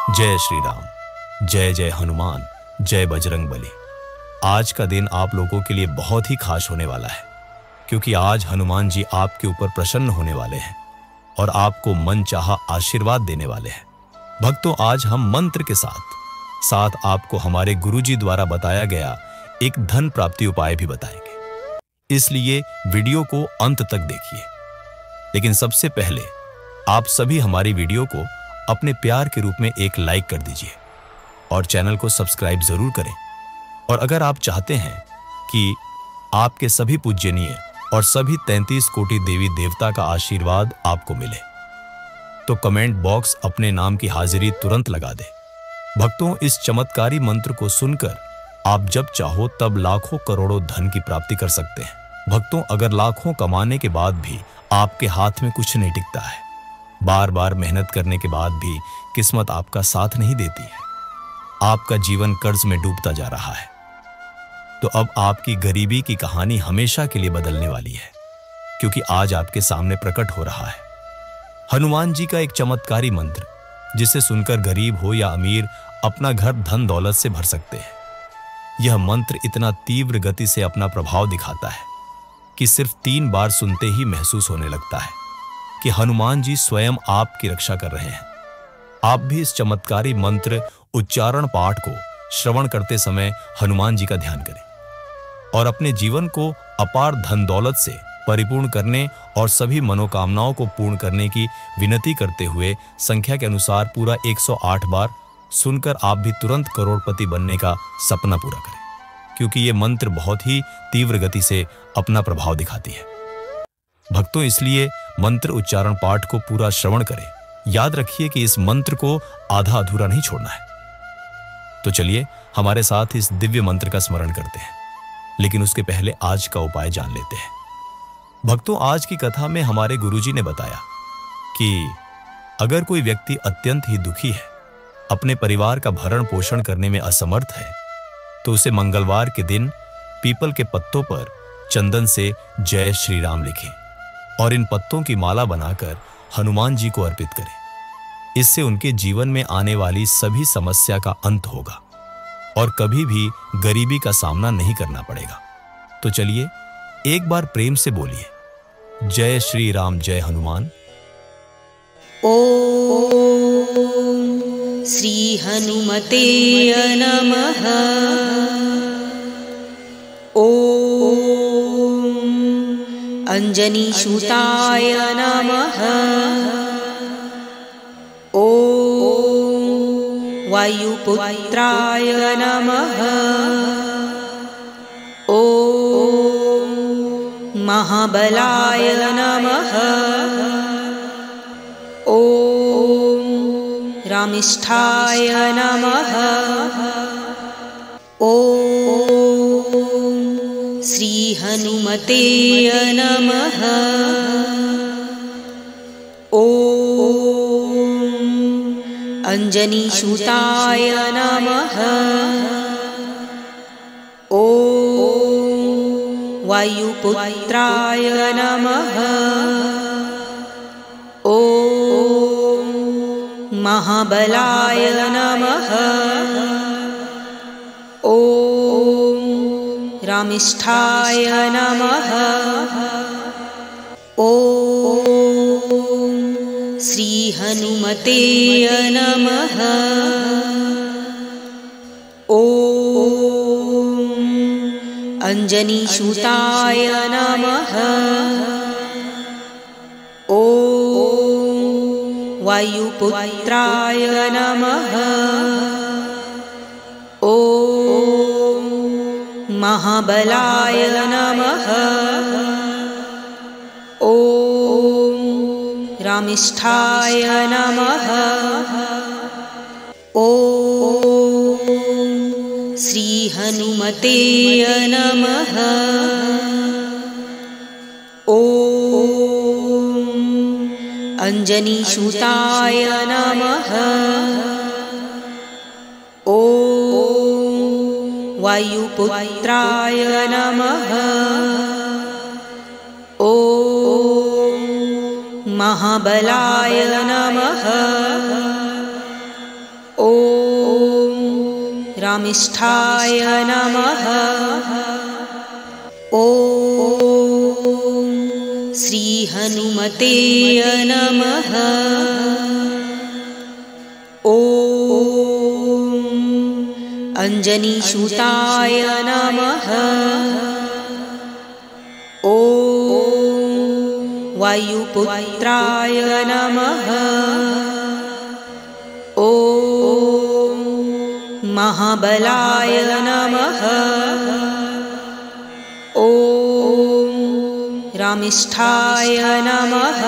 जय श्री राम। जय जय हनुमान। जय बजरंग बली। आज का दिन आप लोगों के लिए बहुत ही खास होने वाला है, क्योंकि आज हनुमान जी आपके ऊपर प्रसन्न होने वाले हैं और आपको मनचाहा आशीर्वाद देने वाले हैं। भक्तों, आज हम मंत्र के साथ साथ आपको हमारे गुरुजी द्वारा बताया गया एक धन प्राप्ति उपाय भी बताएंगे, इसलिए वीडियो को अंत तक देखिए। लेकिन सबसे पहले आप सभी हमारी वीडियो को अपने प्यार के रूप में एक लाइक कर दीजिए और चैनल को सब्सक्राइब जरूर करें। और अगर आप चाहते हैं कि आपके सभी पूज्यनीय और सभी 33 कोटि देवी देवता का आशीर्वाद आपको मिले, तो कमेंट बॉक्स अपने नाम की हाजिरी तुरंत लगा दें। भक्तों, इस चमत्कारी मंत्र को सुनकर आप जब चाहो तब लाखों करोड़ों धन की प्राप्ति कर सकते हैं। भक्तों, अगर लाखों कमाने के बाद भी आपके हाथ में कुछ नहीं टिकता है, बार बार मेहनत करने के बाद भी किस्मत आपका साथ नहीं देती है, आपका जीवन कर्ज में डूबता जा रहा है, तो अब आपकी गरीबी की कहानी हमेशा के लिए बदलने वाली है, क्योंकि आज आपके सामने प्रकट हो रहा है हनुमान जी का एक चमत्कारी मंत्र, जिसे सुनकर गरीब हो या अमीर अपना घर धन दौलत से भर सकते हैं। यह मंत्र इतना तीव्र गति से अपना प्रभाव दिखाता है कि सिर्फ 3 बार सुनते ही महसूस होने लगता है कि हनुमान जी स्वयं आपकी रक्षा कर रहे हैं। आप भी इस चमत्कारी मंत्र उच्चारण पाठ को श्रवण करते समय हनुमान जी का ध्यान करें और अपने जीवन को अपार धन दौलत से परिपूर्ण करने और सभी मनोकामनाओं को पूर्ण करने की विनती करते हुए संख्या के अनुसार पूरा 108 बार सुनकर आप भी तुरंत करोड़पति बनने का सपना पूरा करें, क्योंकि ये मंत्र बहुत ही तीव्र गति से अपना प्रभाव दिखाती है। भक्तों, इसलिए मंत्र उच्चारण पाठ को पूरा श्रवण करें। याद रखिए कि इस मंत्र को आधा अधूरा नहीं छोड़ना है। तो चलिए हमारे साथ इस दिव्य मंत्र का स्मरण करते हैं, लेकिन उसके पहले आज का उपाय जान लेते हैं। भक्तों, आज की कथा में हमारे गुरुजी ने बताया कि अगर कोई व्यक्ति अत्यंत ही दुखी है, अपने परिवार का भरण पोषण करने में असमर्थ है, तो उसे मंगलवार के दिन पीपल के पत्तों पर चंदन से जय श्री राम लिखें और इन पत्तों की माला बनाकर हनुमान जी को अर्पित करें। इससे उनके जीवन में आने वाली सभी समस्या का अंत होगा और कभी भी गरीबी का सामना नहीं करना पड़ेगा। तो चलिए एक बार प्रेम से बोलिए, जय श्री राम जय हनुमान। ओम श्री हनुमते नमः। ओम अंजनी सूताय नमः। ओम वायुपुत्राय नमः। ओम महाबलाय नमः। ओम रामिष्ठाय नमः। ओम श्री हनुमते नमः। ओम अंजनी सूताय नमः। ओम वायुपुत्राय नमः। ओम महाबलाय नमः। ओम रामिष्ठाय नमः। ओम श्री हनुमते नमः। ओम अंजनी सूताय नमः। ओम वायुपुत्राय नमः। ओम महाबलाय नमः। ओम रामिष्ठाय नमः। ओम श्री हनुमते नमः। ओम अंजनी सूताय नमः। ओम वायुपुत्राय नमः। ओम महाबलाय नमः। रामिष्ठाय नमः। ॐ श्रीहनुमते नमः। ॐ अंजनीसुताय नमः। ॐ वायुपुत्राय नमः। ॐ महाबलाय नमः। ॐ रामिष्ठाय नमः।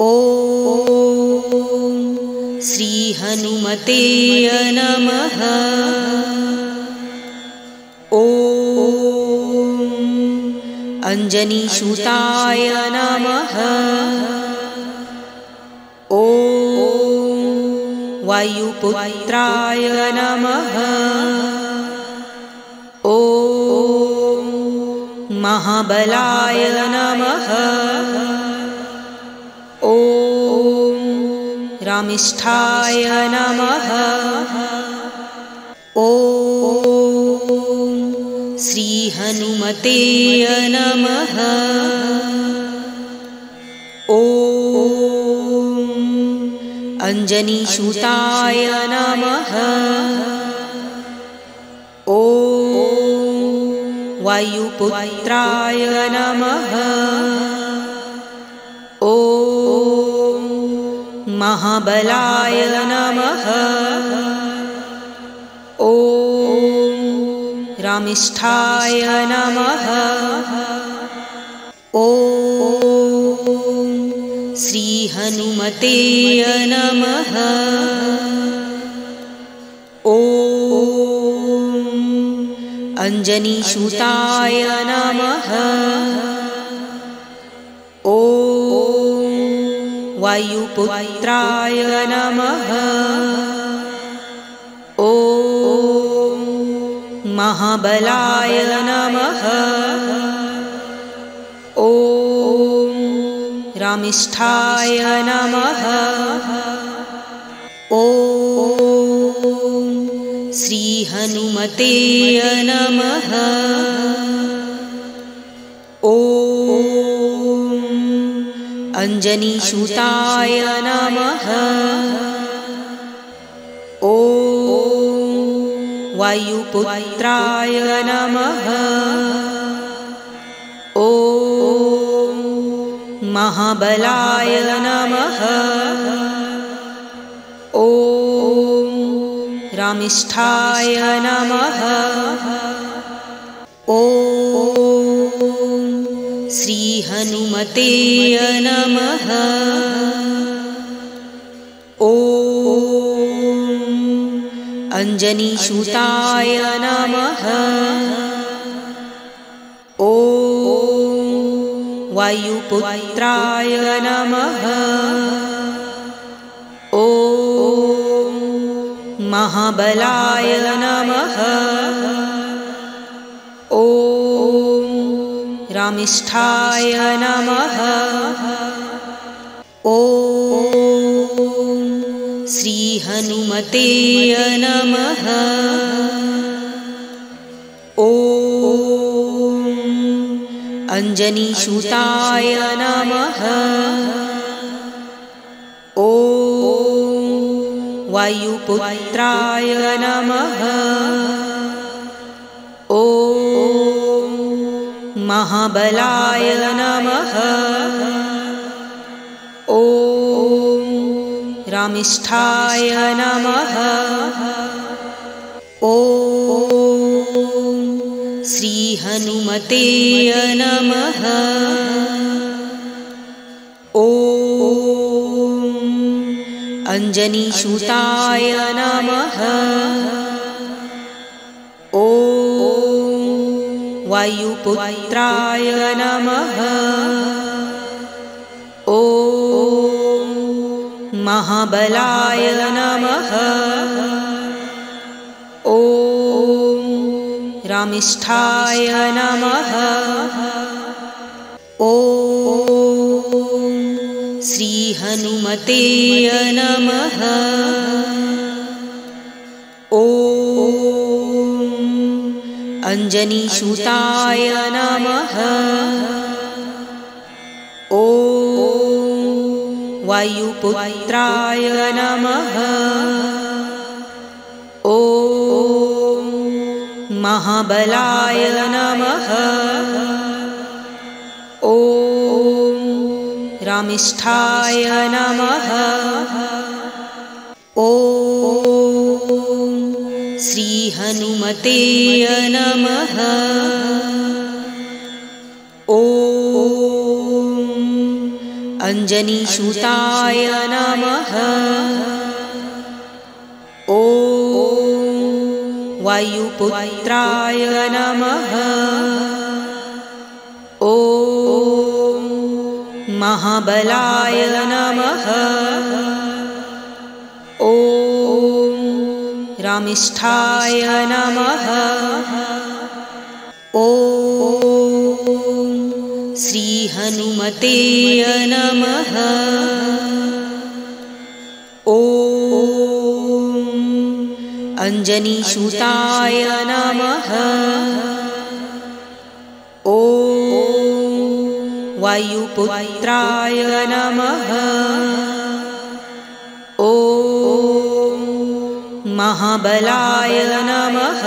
ॐ श्रीहनुमते नमः। ॐ अंजनीसुताय नमः। ॐ वायुपुत्राय नमः। ॐ महाबलाय नमः। ॐ रामिष्ठाय नमः। ॐ श्रीहनुमते नमः। ॐ अंजनीसुताय नमः। ॐ वायुपुत्राय नमः। ॐ महाबलाय नमः। ॐ रामिष्ठाय नमः। ॐ श्रीहनुमते नमः। ॐ अंजनीसुताय नमः। ॐ वायुपुत्राय नमः। ॐ महाबलाय नमः। ॐ रामिष्ठाय नमः। ॐ श्रीहनुमते नमः। ॐ अंजनीसुताय नमः। ॐ वायुपुत्राय नमः। ॐ महाबलाय नमः। ॐ रामिष्ठाय नमः। ॐ श्रीहनुमते नमः। ॐ अंजनीसुताय नमः। ॐ वायुपुत्राय नमः। ॐ महाबलाय नमः। ॐ रामिष्ठाय नमः। ॐ श्रीहनुमते नमः। ॐ अंजनीसुताय नमः। ॐ वायुपुत्राय नमः। ॐ महाबलाय नमः। ॐ रामिष्ठाय नमः। ॐ श्रीहनुमते नमः। ॐ अंजनीसुताय नमः। ॐ वायुपुत्राय नमः। ॐ महाबलाय नमः। ॐ रामिष्ठाय नमः। ॐ श्रीहनुमते नमः। ॐ अञ्जनीसुताय नमः। ॐ वायुपुत्राय नमः। ॐ महाबलाय नमः। ॐ रामिष्ठाय नमः। ॐ श्रीहनुमते नमः। ॐ अञ्जनीसुताय नमः। ॐ वायुपुत्राय नमः। ॐ महाबलाय नमः। ॐ रामिष्ठाय नमः। ॐ श्रीहनुमते नमः। ॐ अञ्जनीसुताय नमः। ॐ वायुपुत्राय नमः। ॐ महाबलाय नमः।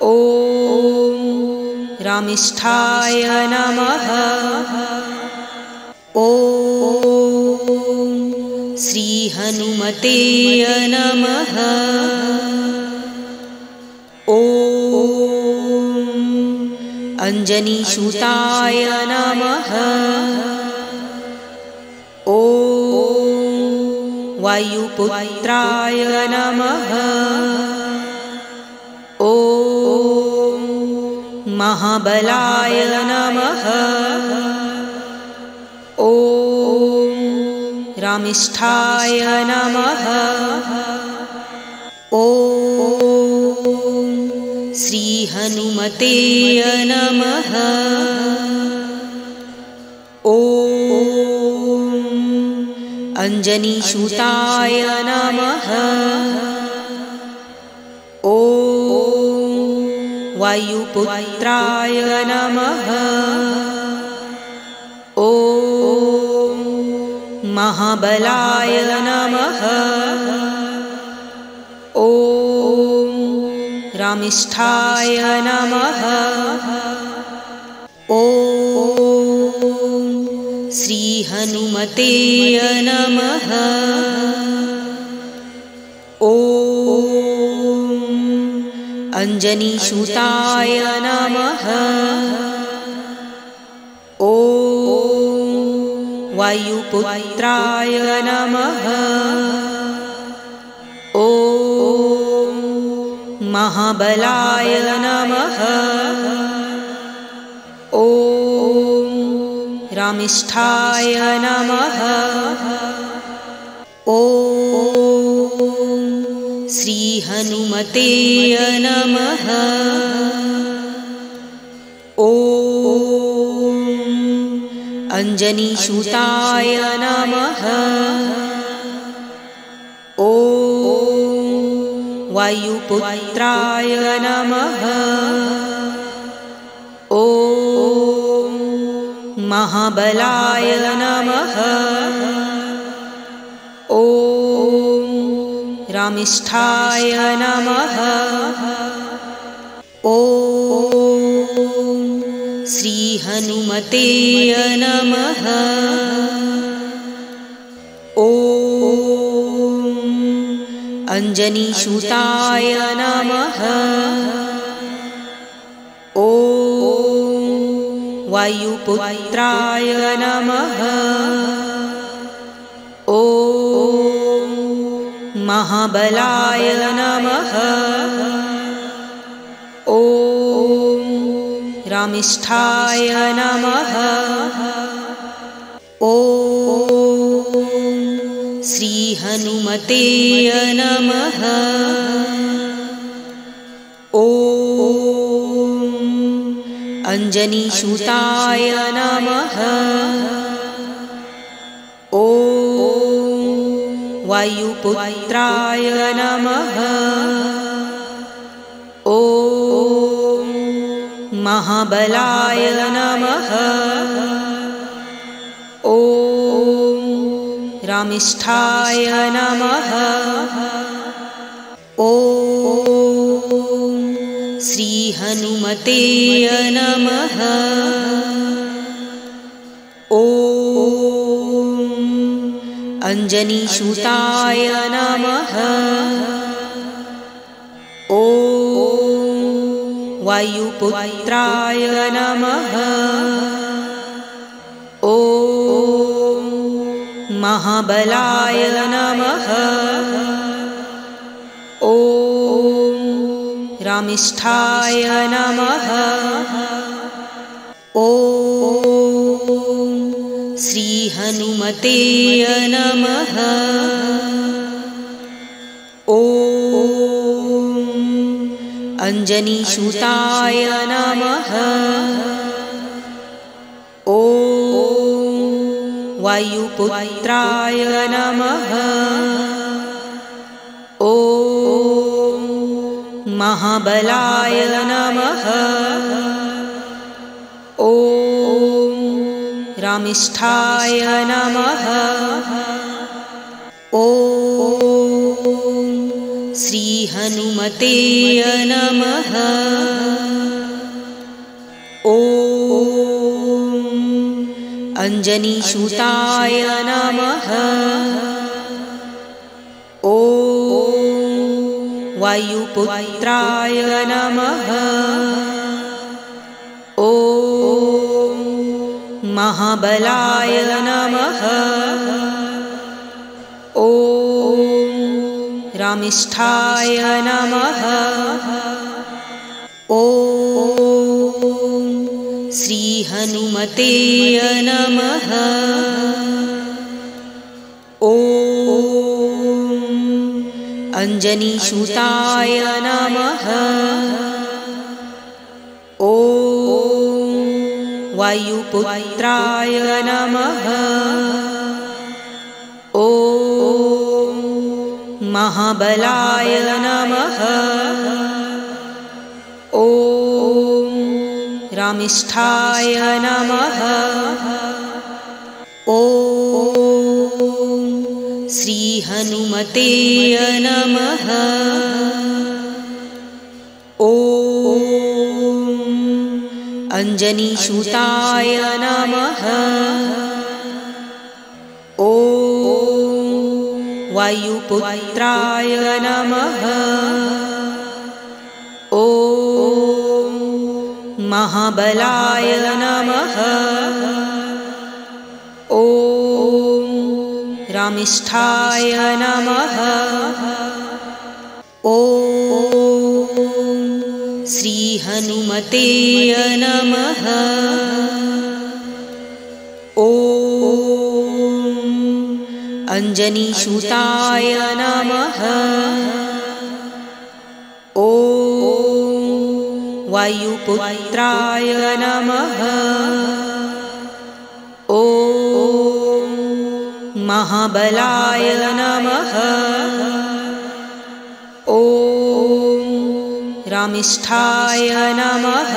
ॐ रामिष्ठाय नमः। ॐ श्रीहनुमते नमः। ॐ अञ्जनीसुताय नमः। ॐ वायुपुत्राय नमः। ॐ महाबलाय नमः। ॐ रामिष्ठाय नमः। ॐ श्रीहनुमते नमः। ॐ अञ्जनीसुताय नमः। ॐ वायुपुत्राय नमः। ॐ महाबलाय नमः। ॐ रामिष्ठाय नमः। ॐ श्रीहनुमते नमः। ॐ अञ्जनीसुताय नमः। ॐ वायुपुत्राय नमः। ॐ महाबलाय नमः। ॐ रामिष्ठाय नमः। ॐ श्रीहनुमते नमः। ॐ अञ्जनीसुताय नमः। ॐ वायुपुत्राय नमः। ॐ महाबलाय नमः। ॐ रामिष्ठाय नमः। ॐ श्रीहनुमते नमः। ॐ अञ्जनीसुताय नमः। ॐ वायुपुत्राय नमः। ॐ महाबलाय नमः। ॐ रामिष्ठाय नमः। ॐ श्रीहनुमते नमः। ॐ अञ्जनीसुताय नमः। ॐ वायुपुत्राय नमः। ॐ महाबलाय नमः। ॐ रामिष्ठाय नमः। ॐ श्रीहनुमते नमः। ॐ अंजनीसुताय नमः। ॐ वायुपुत्राय नमः। ॐ महाबलाय नमः। ॐ रामिष्ठाय नमः। ॐ श्रीहनुमते नमः। ॐ अंजनीसुताय नमः। ॐ वायुपुत्राय नमः। ॐ महाबलाय नमः। ॐ रामिष्ठाय नमः। ॐ श्रीहनुमते नमः। ॐ अंजनीसुताय नमः। ॐ वायुपुत्राय नमः। ॐ महाबलाय नमः। ॐ रामिष्ठाय नमः। ॐ श्रीहनुमते नमः। ॐ अंजनीसुताय नमः। ॐ वायुपुत्राय नमः। ॐ महाबलाय नमः। ॐ रामिष्ठाय नमः। ॐ श्रीहनुमते नमः। ॐ अंजनीसुताय नमः। ॐ वायुपुत्राय नमः। ॐ महाबलाय नमः। ॐ रामिष्ठाय नमः। ॐ श्रीहनुमते नमः। ॐ अंजनीसुताय नमः। ॐ वायुपुत्राय नमः। ॐ महाबलाय नमः। ॐ रामिष्ठाय नमः।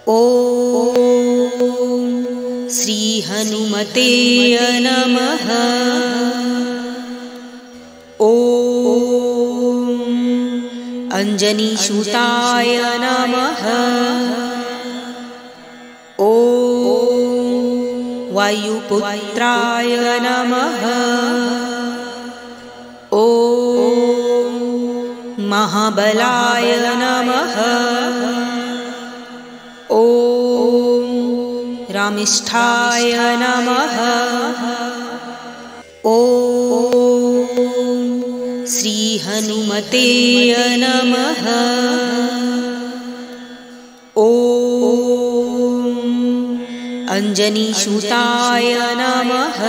ॐ श्रीहनुमते नमः। ॐ अंजनीसुताय नमः। ॐ वायुपुत्राय नमः। ॐ महाबलाय नमः। ॐ रामिष्ठाय नमः। ॐ श्रीहनुमते नमः। ॐ अंजनीसुताय नमः।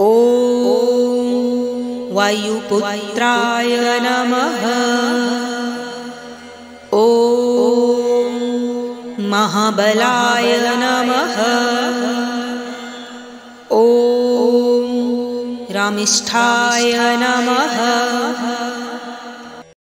ॐ वायुपुत्राय नमः। ॐ महाबलाय नमः। ॐ रामिष्ठाय नमः।